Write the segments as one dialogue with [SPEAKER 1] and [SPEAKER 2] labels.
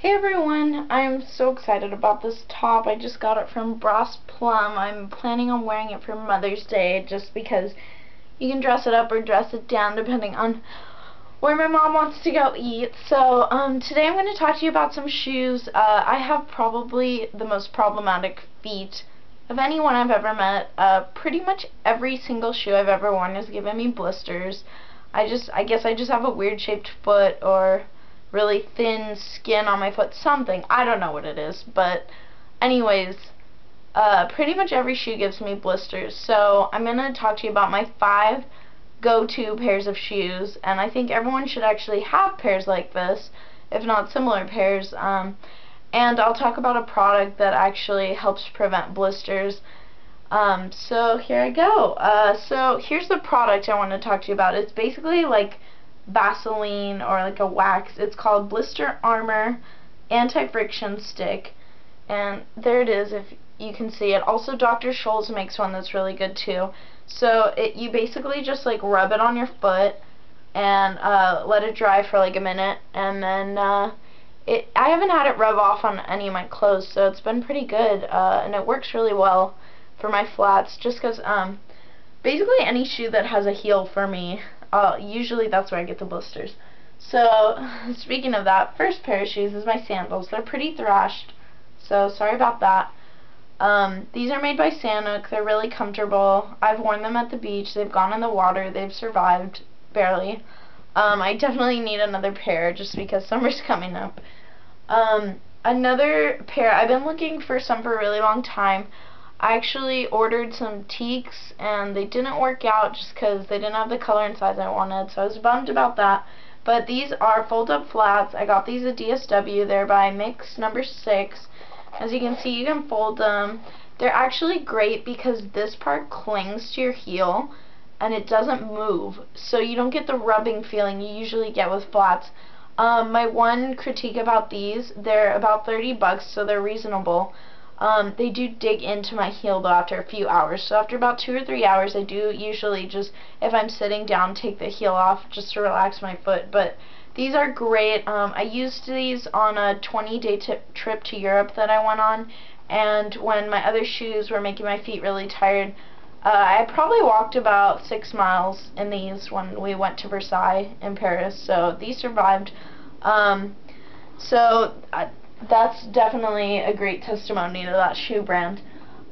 [SPEAKER 1] Hey everyone, I'm so excited about this top. I just got it from Brass Plum. I'm planning on wearing it for Mother's Day just because you can dress it up or dress it down depending on where my mom wants to go eat. So today I'm going to talk to you about some shoes. I have probably the most problematic feet of anyone I've ever met. Pretty much every single shoe I've ever worn has given me blisters. I guess I just have a weird shaped foot or really thin skin on my foot, something. I don't know what it is, but anyways, pretty much every shoe gives me blisters. So I'm going to talk to you about my 5 go-to pairs of shoes, and I think everyone should actually have pairs like this, if not similar pairs, and I'll talk about a product that actually helps prevent blisters. So here I go. So here's the product I want to talk to you about. It's basically like Vaseline or like a wax. It's called Blister Armor Anti-Friction Stick, and there it is if you can see it. Also Dr. Scholl's makes one that's really good too. So you basically just like rub it on your foot and let it dry for like a minute, and then I haven't had it rub off on any of my clothes, so it's been pretty good, and it works really well for my flats, just because basically any shoe that has a heel for me, usually that's where I get the blisters. So speaking of that, first pair of shoes is my sandals. They're pretty thrashed, so sorry about that. These are made by Sanuk. They're really comfortable. I've worn them at the beach. They've gone in the water. They've survived, barely. I definitely need another pair just because summer's coming up. Another pair, I've been looking for some for a really long time. I actually ordered some Teaks and they didn't work out just because they didn't have the color and size I wanted, so I was bummed about that. But these are fold-up flats. I got these at DSW. They're by Mix number 6. As you can see, you can fold them. They're actually great because this part clings to your heel and it doesn't move, so you don't get the rubbing feeling you usually get with flats. My one critique about these, they're about $30, so they're reasonable. They do dig into my heel though after a few hours, so after about 2 or 3 hours I do usually just, if I'm sitting down, take the heel off just to relax my foot. But these are great. I used these on a 20-day trip to Europe that I went on, and when my other shoes were making my feet really tired, I probably walked about 6 miles in these when we went to Versailles in Paris, so these survived. That's definitely a great testimony to that shoe brand.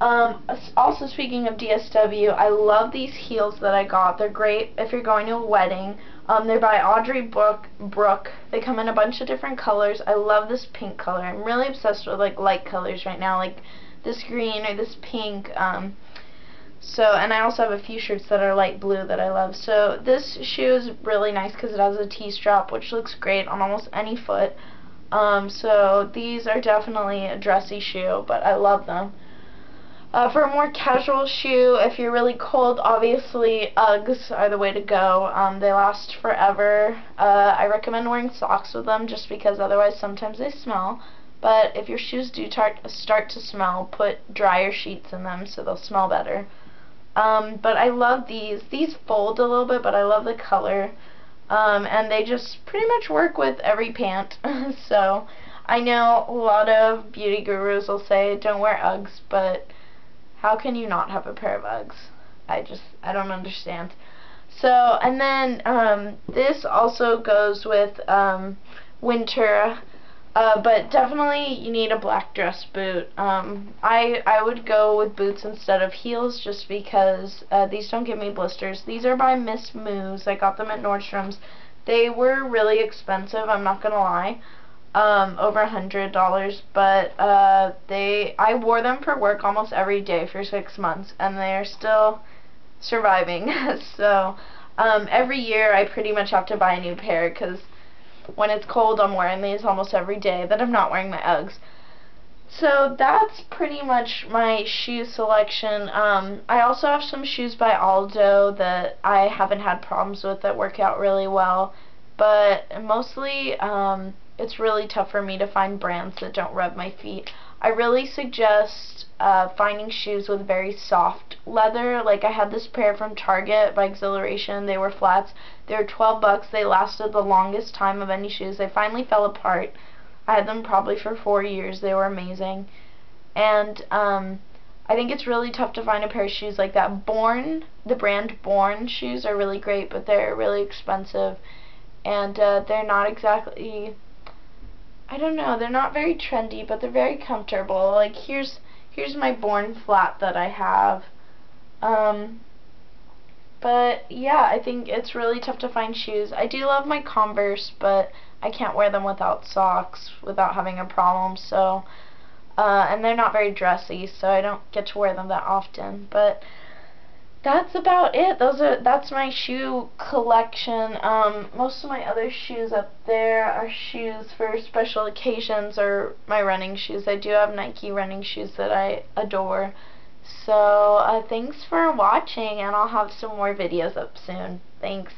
[SPEAKER 1] Also speaking of DSW, I love these heels that I got. They're great if you're going to a wedding. They're by Audrey Brooke. They come in a bunch of different colors. I love this pink color. I'm really obsessed with like light colors right now, like this green or this pink. And I also have a few shirts that are light blue that I love. So this shoe is really nice because it has a T-strap, which looks great on almost any foot. So these are definitely a dressy shoe, but I love them. For a more casual shoe, if you're really cold, obviously Uggs are the way to go. They last forever. I recommend wearing socks with them just because otherwise sometimes they smell. But if your shoes do start to smell, put dryer sheets in them so they'll smell better. But I love these. These fold a little bit, but I love the color. And they just pretty much work with every pant. So I know a lot of beauty gurus will say don't wear Uggs, but how can you not have a pair of Uggs? I don't understand. So, and then this also goes with winter, but definitely you need a black dress boot. I would go with boots instead of heels just because these don't give me blisters. These are by Miss Moose. I got them at Nordstrom's. They were really expensive, I'm not gonna lie, over $100, but I wore them for work almost every day for 6 months and they're still surviving. So every year I pretty much have to buy a new pair because when it's cold I'm wearing these almost every day that I'm not wearing my Uggs. So that's pretty much my shoe selection. I also have some shoes by Aldo that I haven't had problems with that work out really well, but mostly it's really tough for me to find brands that don't rub my feet. I really suggest finding shoes with very soft leather. Like I had this pair from Target by Exhilaration. They were flats. They were $12. They lasted the longest time of any shoes. They finally fell apart. I had them probably for 4 years. They were amazing. And I think it's really tough to find a pair of shoes like that. Born, the brand Born shoes are really great, but they're really expensive. And they're not exactly, I don't know, they're not very trendy, but they're very comfortable. Like, here's my Born flat that I have. But yeah, I think it's really tough to find shoes. I do love my Converse, but I can't wear them without socks without having a problem. So, and they're not very dressy, so I don't get to wear them that often. But that's about it. That's my shoe collection. Most of my other shoes up there are shoes for special occasions or my running shoes. I do have Nike running shoes that I adore. So, thanks for watching, and I'll have some more videos up soon. Thanks.